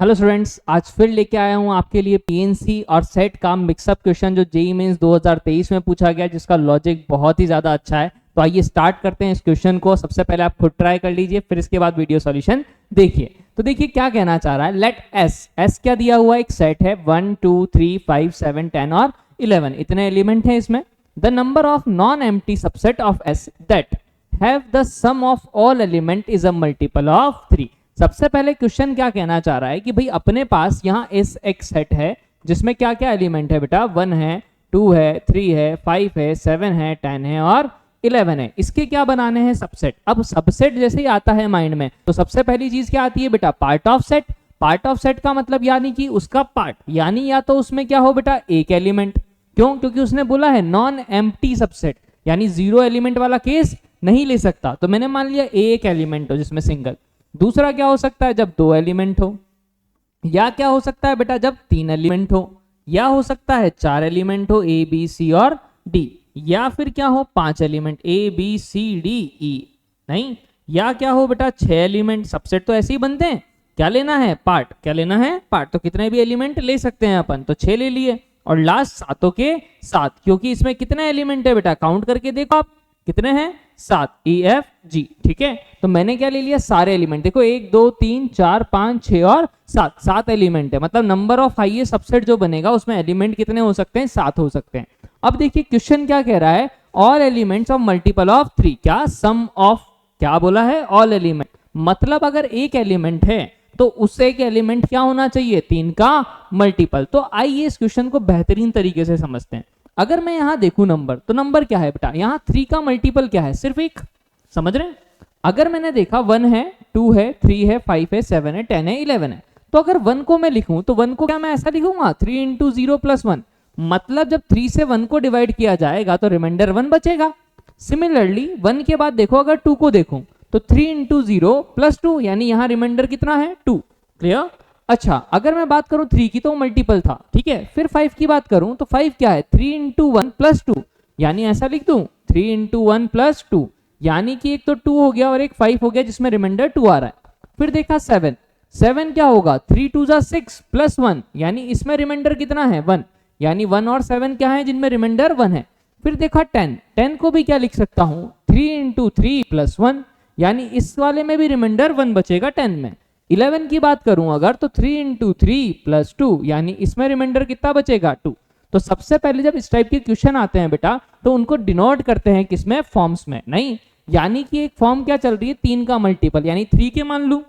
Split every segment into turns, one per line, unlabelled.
Hello students, आज फिर लेके आया हूँ आपके लिए पीएनसी और सेट का मिक्सअप क्वेश्चन जो जेईई मेंस 2023 में पूछा गया, जिसका लॉजिक बहुत ही ज़्यादा अच्छा है। तो आइए स्टार्ट करते हैं इस क्वेश्चन को। सबसे पहले आप खुद ट्राई कर लीजिए, फिर इसके बाद वीडियो सॉल्यूशन देखिए। तो देखिए क्या कहना चाह रहा है। लेट एस क्या दिया हुआ है, एक सेट है 1 2 3 5 7 10 और 11, इतने एलिमेंट हैं इसमें। The number of non empty subset of S that have the sum of all element is a multiple of 3। सबसे पहले क्वेश्चन क्या कहना चाह रहा है कि भाई अपने पास यहाँ एस एक सेट है जिसमें क्या क्या एलिमेंट है बेटा, 1 है, 2 है, 3 है, 5 है, 7 है, 10 है और 11 है। इसके क्या बनाने हैं, सबसेट। अब सबसेट जैसे ही आता है माइंड में तो सबसे पहली चीज क्या आती है बेटा, part of set. Part of set का मतलब यानी कि उसका पार्ट, यानी या तो उसमें क्या हो बेटा, एक एलिमेंट। क्यों? क्योंकि उसने बोला है नॉन एम्प्टी सबसेट, यानी जीरो एलिमेंट वाला केस नहीं ले सकता। तो मैंने मान लिया एक एलिमेंट हो जिसमें सिंगल। दूसरा क्या हो सकता है, जब 2 एलिमेंट हो, या क्या हो सकता है बेटा, जब 3 एलिमेंट हो, या हो सकता है 4 एलिमेंट हो, ए बी सी और डी, या फिर क्या हो 5 element, A B C D E, नहीं, या क्या हो बेटा 6 एलिमेंट। सबसेट तो ऐसे ही बनते हैं। क्या लेना है, पार्ट। क्या लेना है, पार्ट। तो कितने भी एलिमेंट ले सकते हैं अपन, तो 6 ले लिए। और लास्ट सातों के 7, क्योंकि इसमें कितने एलिमेंट है बेटा, काउंट करके देखो आप कितने हैं, 7, ई एफ जी। ठीक है, तो मैंने क्या ले लिया, सारे एलिमेंट। देखो 1 2 3 4 5 6 और 7 एलिमेंट है। मतलब नंबर ऑफ हाईएस्ट सबसेट जो बनेगा उसमें एलिमेंट कितने हो सकते हैं, 7 हो सकते हैं। अब देखिए क्वेश्चन क्या कह रहा है, all elements of multiple of 3। क्या, सम ऑफ, क्या बोला है, ऑल एलिमेंट। मतलब अगर एक एलिमेंट है तो उससे एक एलिमेंट क्या होना चाहिए, 3 का मल्टीपल। तो आइए इस क्वेश्चन को बेहतरीन तरीके से समझते हैं। अगर मैं यहां देखूं नंबर, तो नंबर क्या है बेटा, यहां 3 का मल्टीपल क्या है, सिर्फ एक। समझ रहे हैं? अगर मैंने देखा 1 है, 2 है, 3 है, 5 है, 7 है, 10 है, 11 है, तो अगर 1 को मैं लिखूं तो 1 को क्या मैं ऐसा लिखूंगा, 3 इंटू 0 प्लस 1। मतलब जब 3 से 1 को डिवाइड किया जाएगा तो रिमाइंडर 1 बचेगा। सिमिलरली 1 के बाद देखो, अगर 2 को देखूं तो 3 इंटू 0 प्लस 2, यानी यहां रिमाइंडर कितना है, 2। क्लियर? अच्छा, अगर मैं बात करूं 3 की तो मल्टीपल था, ठीक है। फिर 5 की बात करूं तो 5 क्या है, 3 इंटू 1 प्लस 2, यानी ऐसा लिख दूं 3 इंटू 1 प्लस 2, यानी कि एक तो 2 हो गया और एक 5 हो गया जिसमें रिमाइंडर 2 आ रहा है। फिर देखा 7, 7 क्या होगा, 3 2 जा 6 प्लस 1, यानी इसमें रिमाइंडर कितना है, 1, यानी 1 और 7 क्या है जिनमें रिमाइंडर 1 है। फिर देखा 10, 10 को भी क्या लिख सकता हूं, 3 इंटू 3 प्लस 1, यानी इस वाले में भी रिमाइंडर 1 बचेगा 10 में। 11 की बात करूं अगर तो 3 इंटू 3 प्लस 2, यानी इसमें रिमाइंडर कितना बचेगा, 2। तो सबसे पहले जब इस टाइप के क्वेश्चन आते हैं बेटा तो उनको डिनोट करते हैं किसमें, फॉर्म्स में, नहीं। यानी कि एक फॉर्म क्या चल रही है, 3 का मल्टीपल, यानी 3 के मान लू,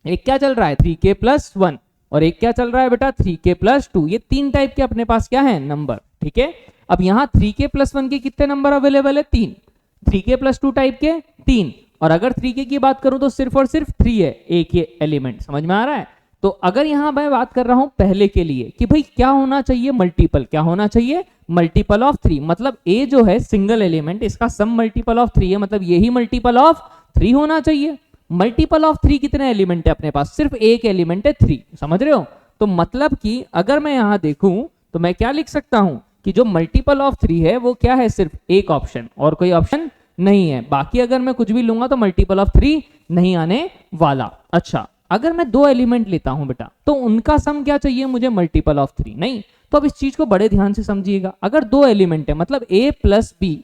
एक क्या चल रहा है 3k प्लस 1, और एक क्या चल रहा है बेटा 3k प्लस 2। ये 3 टाइप के अपने पास क्या है, नंबर। ठीक है, अब यहाँ 3k प्लस 1 के कितने नंबर अवेलेबल है, 3। 3k प्लस 2 टाइप के 3, और अगर 3k की बात करूं तो सिर्फ और सिर्फ 3 है, एक ये एलिमेंट। समझ में आ रहा है? तो अगर यहां मैं बात कर रहा हूं पहले के लिए कि भाई क्या होना चाहिए, मल्टीपल। क्या होना चाहिए, मल्टीपल ऑफ 3। मतलब a जो है सिंगल एलिमेंट, इसका सम मल्टीपल ऑफ 3 है, मतलब यही मल्टीपल ऑफ 3 होना चाहिए। मल्टीपल ऑफ 3 कितने एलिमेंट है अपने पास, सिर्फ एक एलिमेंट है 3। समझ रहे हो? तो मतलब कि अगर मैं यहां देखूं तो मैं क्या लिख सकता हूं कि जो मल्टीपल ऑफ 3 है वो क्या है, सिर्फ एक ऑप्शन, और कोई ऑप्शन नहीं है। बाकी अगर मैं कुछ भी लूंगा तो मल्टीपल ऑफ 3 नहीं आने वाला। अच्छा, अगर मैं 2 एलिमेंट लेता हूं बेटा तो उनका सम क्या चाहिए मुझे, मल्टीपल ऑफ 3, नहीं। तो अब इस चीज को बड़े ध्यान से समझिएगा। अगर 2 एलिमेंट है मतलब a प्लस बी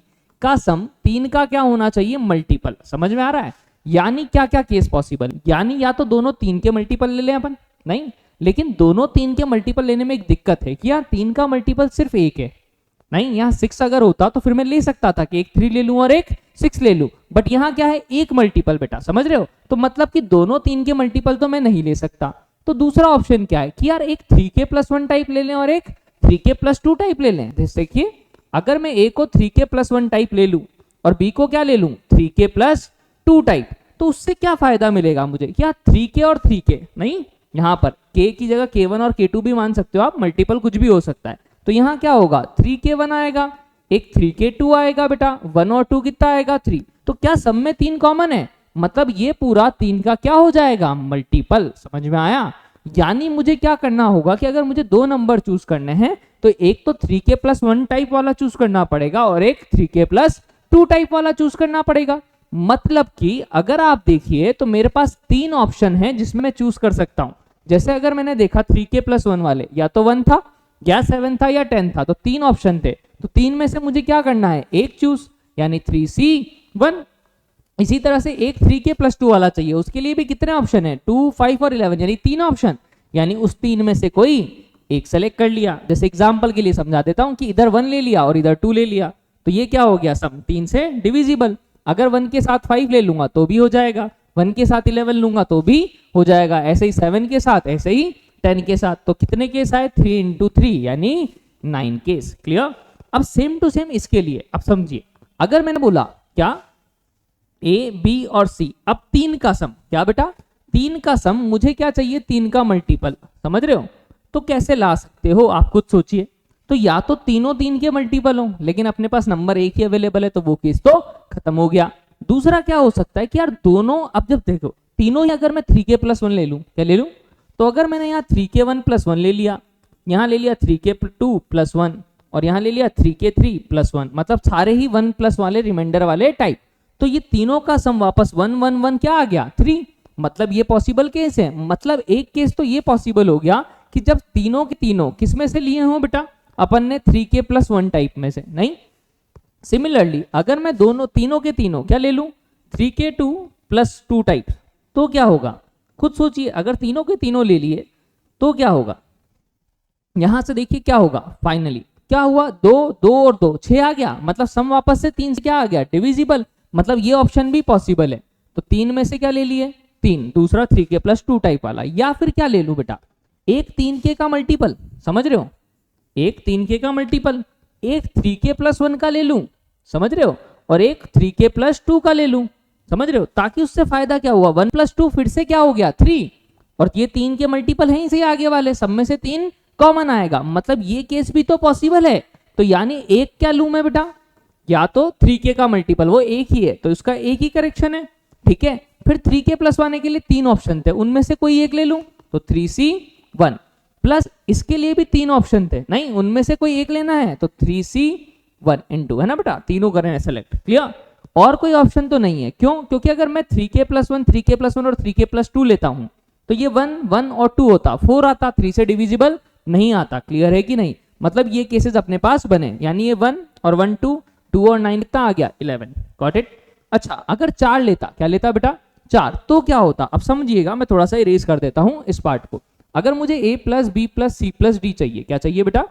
का सम 3 का क्या होना चाहिए, मल्टीपल। समझ में आ रहा है? यानी क्या क्या केस पॉसिबल, यानी या तो दोनों 3 के मल्टीपल ले लें अपन, नहीं, लेकिन दोनों 3 के मल्टीपल लेने में एक दिक्कत है कि यार 3 का मल्टीपल सिर्फ एक है, नहीं। यहाँ 6 अगर होता तो फिर मैं ले सकता था कि एक 3 ले लूं और एक 6 ले लूं, बट यहाँ क्या है, एक मल्टीपल बेटा। समझ रहे हो? तो मतलब कि दोनों 3 के मल्टीपल तो मैं नहीं ले सकता। तो दूसरा ऑप्शन क्या है कि यार एक 3k प्लस 1 टाइप ले लें और एक 3k प्लस 2 टाइप ले लें। देखिए अगर मैं a को 3k प्लस 1 टाइप ले लूं और b को क्या ले लूं, 3k प्लस 2 टाइप, तो उससे क्या फायदा मिलेगा मुझे, क्या 3k और 3k, नहीं, यहाँ पर k की जगह k1 और k2 भी मान सकते हो आप, मल्टीपल कुछ भी हो सकता है। तो यहाँ क्या होगा, 3k1 आएगा, एक 3k2 आएगा बेटा, 1 और 2 कितना आएगा, 3। तो क्या सब में 3 कॉमन है, मतलब ये पूरा 3 का क्या हो जाएगा, मल्टीपल। समझ में आया? यानी मुझे क्या करना होगा कि अगर मुझे 2 नंबर चूज करने हैं तो एक तो 3k प्लस 1 टाइप वाला चूज करना पड़ेगा और एक 3k प्लस 2 टाइप वाला चूज करना पड़ेगा। मतलब कि अगर आप देखिए तो मेरे पास 3 ऑप्शन है जिसमें मैं चूज कर सकता हूं। जैसे अगर मैंने देखा 3k+1 वाले या तो 1 था या 7 था या 10 था, तो 3 ऑप्शन थे, तो 3 में से मुझे क्या करना है, एक चूज, यानी 3C1। इसी तरह से एक 3k+2 वाला चाहिए, उसके लिए भी कितने ऑप्शन है, 2, 5 और 11, यानी 3 ऑप्शन, यानी उस 3 में से कोई एक सेलेक्ट कर लिया। जैसे एग्जांपल के लिए समझा देता हूं कि इधर 1 ले लिया और इधर 2 ले लिया, तो ये क्या हो गया, सम 3 से डिविजिबल। अगर 1 के साथ 5 ले लूंगा तो भी हो जाएगा, 1 के साथ 11 लूंगा तो भी हो जाएगा, ऐसे ही 7 के साथ, ऐसे ही 10 के साथ। तो कितने केस आए, 3 × 3 यानी 9 केस। क्लियर। अब सेम टू सेम इसके लिए, अब समझिए, अगर मैंने बोला क्या A, B और C, अब 3 का सम, क्या बेटा 3 का सम, मुझे क्या चाहिए, 3 का मल्टीपल, समझ रहे हो। तो कैसे ला सकते हो आप खुद सोचिए। तो या तो तीनों 3 के मल्टीपल हो, लेकिन अपने पास नंबर एक ही अवेलेबल है, तो वो केस तो खत्म हो गया। दूसरा क्या हो सकता है कि यार दोनों, अब जब देखो तीनों ही, अगर मैं 3k+1 ले लूं, क्या ले लूं, तो अगर मैंने यहाँ 3k1+1 ले लिया, यहाँ ले लिया 3k2+1 और यहाँ ले लिया 3k3+1, मतलब सारे ही 1+ वाले रिमाइंडर वाले टाइप, तो ये तीनों का सम वापस 1 1 1 क्या आ गया, 3। मतलब ये पॉसिबल केस है। मतलब एक केस तो ये पॉसिबल हो गया कि जब तीनों के तीनों किस में से लिए हों बेटा, अपन ने 3k+1 टाइप में से, नहीं। सिमिलरली अगर मैं दोनों तीनों के तीनों क्या ले लूं, 3k2+2 टाइप, तो क्या होगा, खुद सोचिए। अगर तीनों के तीनों ले लिए तो क्या होगा, यहां से देखिए क्या होगा, फाइनली क्या हुआ, 2 2 और 2 6 आ गया, मतलब सम वापस से 3 से क्या आ गया, डिविजिबल। मतलब ये ऑप्शन भी पॉसिबल है। तो 3 में से क्या ले लिए, 3, दूसरा 3k+2 टाइप वाला। या फिर क्या ले लूं बेटा, एक 3k का मल्टीपल, समझ रहे हो, एक 3k का मल्टीपल, एक 3k+1 का ले लूं, समझ रहे हो, और एक 3k+2 का ले लूं, समझ रहे हो, ताकि उससे फायदा क्या हुआ, 1+2 फिर से क्या हो गया, 3, और ये 3 के मल्टीपल हैं इसे आगे वाले, सब में से 3 कॉमन आएगा। मतलब ये केस भी तो पॉसिबल है। तो यानी एक क्या लूं मैं बेटा, या तो 3k का मल्टीपल, वो एक ही है तो इसका एक ही करेक्शन है, ठीक है। फिर 3k+ आने के लिए 3 ऑप्शन थे, उनमें से कोई एक ले लूं, तो 3C1, प्लस इसके लिए भी 3 ऑप्शन थे, नहीं उनमें से कोई एक लेना है, तो 3C1 × है ना बेटा, तीनों करें सेलेक्ट। क्लियर। और कोई ऑप्शन तो नहीं है, क्यों, क्योंकि अगर मैं 3k+1 3k+1 और 3k+2 लेता हूं तो ये 1 1 और 2 होता, 4 आता, 3 से डिविजिबल नहीं आता। क्लियर है कि नहीं। मतलब ये केसेस अपने पास बने, यानी ये 1 और 1 2 और 9 कितना आ गया, 11। Got it. अच्छा अगर 4 लेता, क्या लेता बेटा, 4, तो क्या होता, अब समझिएगा, मैं थोड़ा सा इरेज कर देता हूं इस पार्ट को। अगर मुझे A+B+C+D चाहिए, क्या चाहिए बेटा,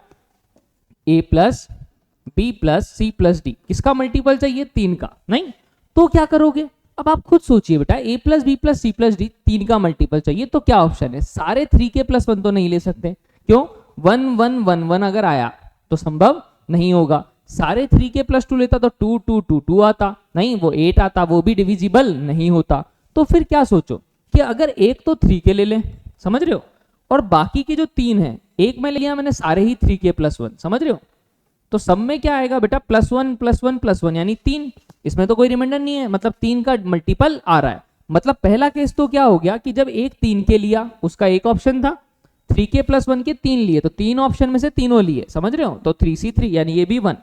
A+B+C+D, किसका मल्टीपल चाहिए, 3 का, नहीं। तो क्या करोगे, अब आप खुद सोचिए बेटा, A+B+C+D 3 का मल्टीपल चाहिए, तो क्या ऑप्शन है, सारे 3k+1 तो नहीं ले सकते, क्यों, 1 1 1 1 अगर आया तो संभव नहीं होगा। सारे 3k+2 लेता तो 2 2 2 2 आता, नहीं वो 8 आता, वो भी डिविजिबल नहीं होता। तो फिर क्या सोचो कि अगर एक तो 3k ले लें, समझ रहे हो, और बाकी के जो 3 हैं, एक में ले लिया मैंने सारे ही 3k+1, समझ रहे हो, तो सब में क्या आएगा बेटा, +1 +1 +1 यानी 3, इसमें तो कोई रिमाइंडर नहीं है, मतलब 3 का मल्टीपल आ रहा है। मतलब पहला केस तो क्या हो गया कि जब एक 3 के लिया, उसका एक ऑप्शन था, 3k+1 के 3 लिए, तो 3 ऑप्शन में से तीनों लिए, समझ रहे हो, तो 3C3 यानी ये भी 1।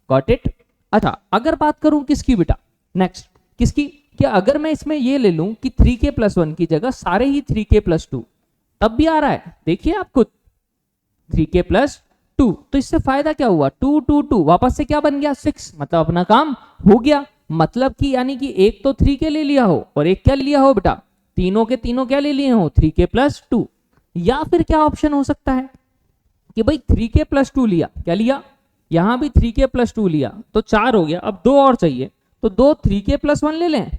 Got it. अच्छा अगर बात करूं किसकी बेटा, नेक्स्ट किसकी, क्या अगर मैं इसमें ये ले लूं कि 3k+1 की जगह सारे ही 3k+2, तब भी आ रहा है, देखिए आप खुद 3k+2, तो इससे फायदा क्या हुआ, 2 2 2 वापस से क्या बन गया, 6, मतलब अपना काम हो गया। मतलब कि यानी कि एक तो 3k ले लिया हो और एक क्या ले लिया हो बेटा, तीनों के तीनों क्या ले लिए हो, 3k+2। या फिर क्या ऑप्शन हो सकता है कि भाई 3k+2 लिया, क्या लिया, यहां भी 3k+2 लिया, तो 4 हो गया, अब 2 और चाहिए, तो 2 3k+1 ले लें,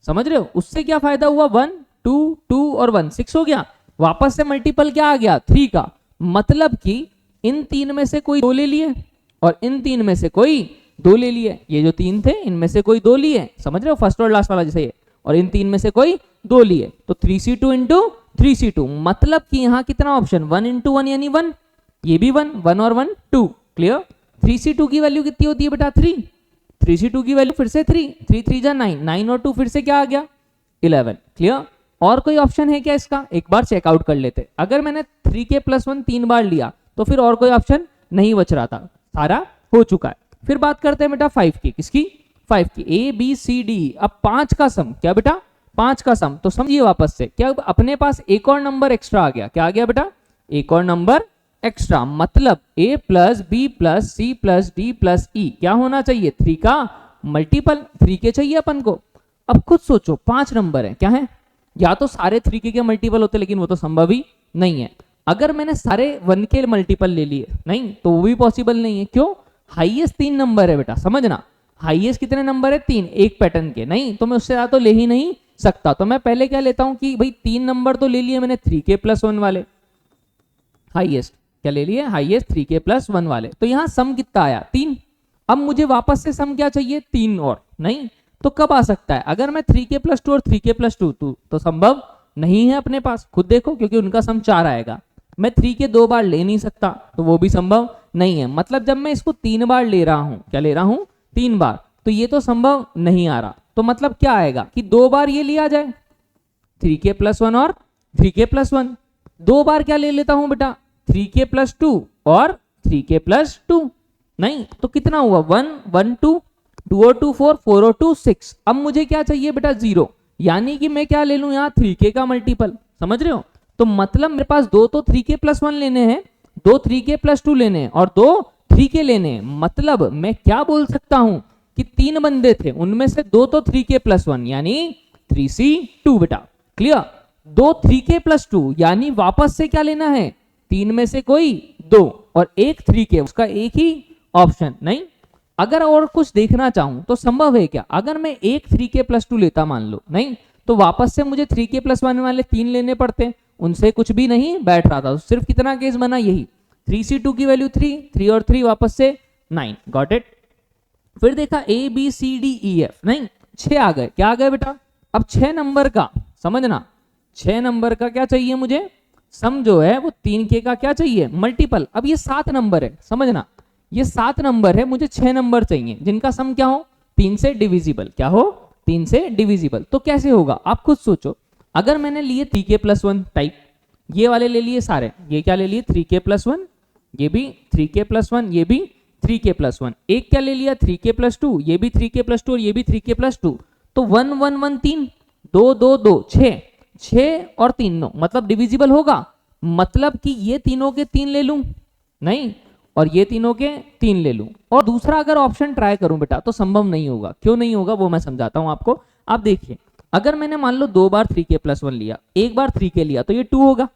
समझ रहे हो, उससे क्या फायदा हुआ, 1 2 2 और 1 6 हो गया, वापस से मल्टीपल क्या आ गया, 3 का। मतलब कि इन 3 में से कोई 2 ले लिए और इन 3 में से कोई 2 ले लिए, ये जो 3 थे इनमें से कोई 2 लिए, समझ रहे हो, फर्स्ट और लास्ट वाला जैसे ये, और इन 3 में से कोई 2 लिए, तो 3C2 × 3C2, मतलब कि यहाँ कितना ऑप्शन, 1 × 1 यानी 1, ये भी 1 1 और 1 2। क्लियर। 3C2 की वैल्यू कितनी होती है बेटा, 3, 3C2 की वैल्यू फिर से 3, 3 3 जा 9, 9 और 2 फिर से क्या आ गया, 11। क्लियर। और कोई ऑप्शन है क्या इसका, एक बार चेकआउट कर लेते। अगर मैंने 3k+1 3 बार लिया तो फिर और कोई ऑप्शन नहीं बच रहा था, सारा हो चुका है। फिर बात करते हैं बेटा 5 की, किसकी, 5 की, A B C D। अब 5 का सम क्या बेटा, 5 का सम, तो समझिए वापस से क्या अपने पास एक और नंबर एक्स्ट्रा आ गया। क्या आ गया बेटा? एक और नंबर एक्स्ट्रा, मतलब a plus B plus C plus D plus E क्या होना चाहिए? 3 का मल्टीपल, 3 के चाहिए अपन को। अब खुद सोचो 5 नंबर है, क्या है? या तो सारे 3 के मल्टीपल होते, लेकिन वो तो संभव ही नहीं है। अगर मैंने सारे 1 के मल्टीपल ले लिए, नहीं तो वो भी पॉसिबल नहीं है। क्यों? हाईएस्ट 3 नंबर है बेटा, समझना। हाईएस्ट कितने नंबर है? 3, एक पैटर्न के, नहीं तो मैं उससे ज्यादा तो ले ही नहीं सकता। तो मैं पहले क्या लेता हूं कि भाई 3 नंबर तो ले लिए मैंने 3k प्लस 1 वाले, हाईएस्ट क्या ले लिए? हाईएस्ट 3k प्लस 1 वाले। तो यहां सम कितना आया? 3। अब मुझे वापस से सम क्या चाहिए? 3 और, नहीं तो कब आ सकता है? अगर मैं 3k प्लस 2 और 3k प्लस 2 तो संभव नहीं है अपने पास, खुद देखो, क्योंकि उनका सम 4 आएगा। मैं 3 के 2 बार ले नहीं सकता, तो वो भी संभव नहीं है। मतलब जब मैं इसको 3 बार ले रहा हूं, क्या ले रहा हूं? 3 बार, तो ये तो संभव नहीं आ रहा। तो मतलब क्या आएगा कि 2 बार ये लिया जाए 3k प्लस 1 और 3k प्लस 1। 2 बार क्या ले लेता हूं बेटा? 3k प्लस 2 और 3k प्लस 2, नहीं तो कितना हुआ? 1 1 2 2 और 2 4 4 और 2 6। अब मुझे क्या चाहिए बेटा? 0, यानी कि मैं क्या ले लूं यहाँ? 3k का मल्टीपल, समझ रहे हो? तो मतलब मेरे पास 2 तो 3k प्लस 1 लेने हैं, 2 3k प्लस 2 लेने हैं और 2 3k लेने हैं। मतलब मैं क्या बोल सकता हूं कि 3 बंदे थे, उनमें से 2 तो 3k प्लस 1 यानी 3c2 बेटा। क्लियर? 2 3k प्लस 2 यानी वापस से क्या लेना है? 3 में से कोई 2 और एक 3k, उसका एक ही ऑप्शन। नहीं, अगर और कुछ देखना चाहूं तो संभव है क्या? अगर मैं एक 3k प्लस 2 लेता मान लो, नहीं तो वापस से मुझे 3k प्लस 1 वाले 3 लेने पड़ते, उनसे कुछ भी नहीं बैठ रहा था। सिर्फ कितना केस बना? यही 3c2 की वैल्यू 3, 3 और 3 वापस से 9। Got it? फिर देखा a b c d e f, नहीं 6 आ गए। क्या आ गए बेटा? अब 6 नंबर का, समझना, 6 नंबर का क्या चाहिए मुझे? सम जो है वो 3k का क्या चाहिए? मल्टीपल। अब ये 7 नंबर है, समझना, ये 7 नंबर है, मुझे 6 नंबर चाहिए जिनका सम क्या हो? 3 से डिविजिबल। क्या हो? 3 से डिविजिबल। तो कैसे होगा आप खुद सोचो। अगर मैंने लिए 3k प्लस 1 टाइप, ये वाले ले लिए सारे, ये क्या ले लिए? 3k प्लस 1, ये भी 3k प्लस 1, ये भी 3k प्लस 1। एक क्या ले लिया? 3k प्लस 2, ये भी 3k प्लस 2 और ये भी 3k प्लस 2। तो 1 1 1 3, 2 2 2 6, 6 और 3 9, मतलब डिविजिबल होगा। मतलब कि ये तीनों के 3 ले लूं, नहीं, और ये तीनों के 3 ले लूं। और दूसरा अगर ऑप्शन ट्राई करूं बेटा तो संभव नहीं होगा। क्यों नहीं होगा वो मैं समझाता हूं आपको। आप देखिए, अगर मैंने मान लो 2 बार 3k प्लस 1 लिया, एक बार 3k लिया, तो ये 2 होगा,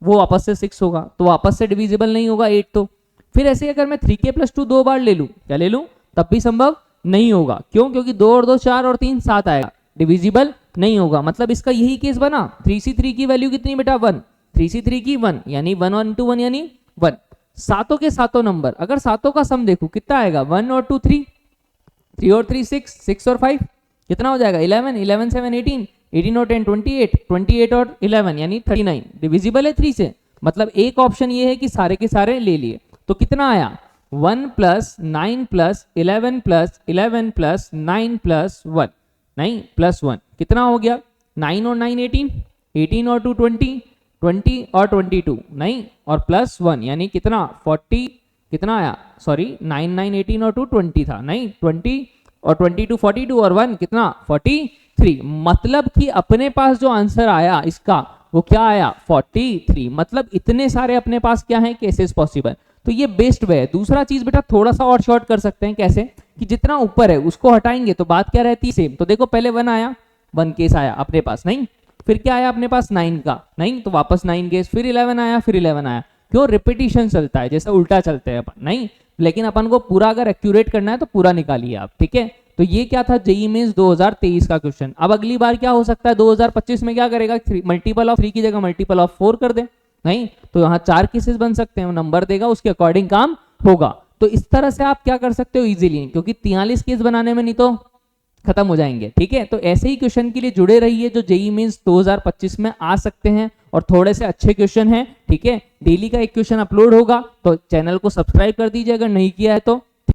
वो वापस से 6 होगा, तो वापस से डिविजिबल नहीं होगा 8। तो फिर ऐसे अगर मैं 3k प्लस 2 2 बार ले लूं, क्या ले लूं? तब भी संभव नहीं होगा। क्यों? क्योंकि 2 और 2 4 और 3 7 आएगा, डिविजिबल नहीं होगा। मतलब इसका यही केस बना। 3c3 की वैल्यू कितनी बेटा? 1, 3c3 की 1 यानी 1 1 2 1 यानी 1। सातों के सातों नंबर, अगर सातों का सम देखो कितना आएगा? 1 और 2 3, 3 और 3 6, 6 और 5 कितना हो जाएगा? 11, 11 7 18, 18 और 10 28, 28 और 11 यानी 39। डिविजिबल है 3 से। मतलब एक ऑप्शन ये है कि सारे के सारे ले लिए। तो कितना आया? 1 plus 9 plus 11 plus 11 plus 9 plus 1, नहीं प्लस 1 कितना हो गया? 9 और 9 18, 18 और 2 20, 20 और 22, नहीं और प्लस 1 यानी कितना? 40। कितना आया? सॉरी 9 9 18 और 2 20 था, नहीं 20 और 22 42 और 1 कितना? 43। मतलब कि अपने पास जो आंसर आया इसका वो क्या आया? 43। मतलब इतने सारे अपने पास क्या है केसेस पॉसिबल। तो ये बेस्ट वे है। दूसरा चीज बेटा थोड़ा सा और शॉर्ट कर सकते हैं। कैसे? कि जितना ऊपर है उसको हटाएंगे तो बात क्या रहती है? सेम। तो देखो पहले 1 आया, 1 केस आया अपने पास, नहीं फिर क्या आया अपने पास? 9 का, नहीं तो वापस 9 केस, फिर 11 आया, फिर 11 आया। क्यों? रिपीटिशन चलता है, जैसे उल्टा चलते हैं अपन, नहीं लेकिन अपन को पूरा अगर एक्यूरेट करना है तो पूरा निकालिए आप। ठीक है, तो ये क्या था? जेईई मेंस 2023 का क्वेश्चन। अब अगली बार क्या हो सकता है? 2025 में क्या करेगा? मल्टीपल ऑफ 3 की जगह मल्टीपल ऑफ 4 कर दे, नहीं तो यहाँ 4 केसेस बन सकते हैं, नंबर देगा उसके अकॉर्डिंग काम होगा। तो इस तरह से आप क्या कर सकते हो इजीली, क्योंकि 43 केस बनाने में नहीं तो खत्म हो जाएंगे। ठीक है, तो ऐसे ही क्वेश्चन के लिए जुड़े रहिए जो जेईई मेंस 2025 में आ सकते हैं और थोड़े से अच्छे क्वेश्चन हैं। ठीक है, डेली का एक क्वेश्चन अपलोड होगा, तो चैनल को सब्सक्राइब कर दीजिए अगर नहीं किया है तो।